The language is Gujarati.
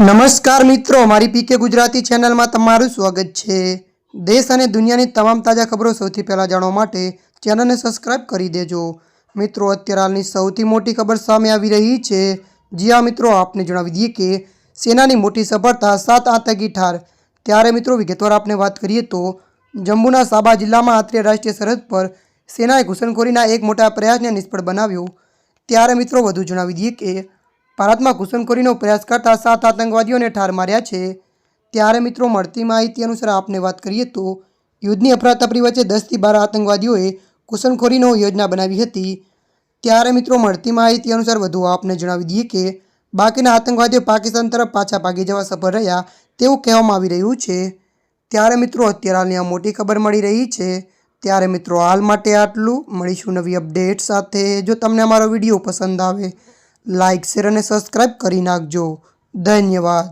નમસ્કાર મિત્રો, મારી પીકે ગુજરાતી ચેનલમાં તમારું સ્વાગત છે। દેશ અને દુનિયાની તમામ તાજા ખબરો સૌથી પહેલા જાણવા માટે ચેનલને સબસ્ક્રાઇબ કરી દેજો। મિત્રો, અત્યારે હાલની સૌથી મોટી ખબર સામે આવી રહી છે। જી હા મિત્રો, આપને જણાવી દઈએ કે સેનાની મોટી સફળતા, 7 આતંકી ઠાર। ત્યારે મિત્રો વિગતવાર આપણે વાત કરીએ તો જમ્મુના સાબા જિલ્લામાં આંતરરાષ્ટ્રીય સરહદ પર સેનાએ ઘૂસણખોરીના એક મોટા પ્રયાસને નિષ્ફળ બનાવ્યો। ત્યારે મિત્રો વધુ જણાવી દઈએ કે ભારતમાં ઘૂસણખોરીનો પ્રયાસ કરતા 7 આતંકવાદીઓને ઠાર માર્યા છે। ત્યારે મિત્રો મળતી માહિતી અનુસાર આપને વાત કરીએ તો યુદ્ધની અફરાતફરી વચ્ચે 10થી 12 આતંકવાદીઓએ ઘૂસણખોરીનો યોજના બનાવી હતી। ત્યારે મિત્રો મળતી માહિતી અનુસાર વધુ આપને જણાવી દઈએ કે બાકીના આતંકવાદીઓ પાકિસ્તાન તરફ પાછા ભાગી જવા સફળ રહ્યા તેવું કહેવામાં આવી રહ્યું છે। ત્યારે મિત્રો અત્યારે હાલની આ મોટી ખબર મળી રહી છે। ત્યારે મિત્રો હાલ માટે આટલું, મળીશું નવી અપડેટ સાથે। જો તમને અમારો વિડીયો પસંદ આવે લાઇક, શેર અને સબસ્ક્રાઇબ કરી નાખજો। ધન્યવાદ।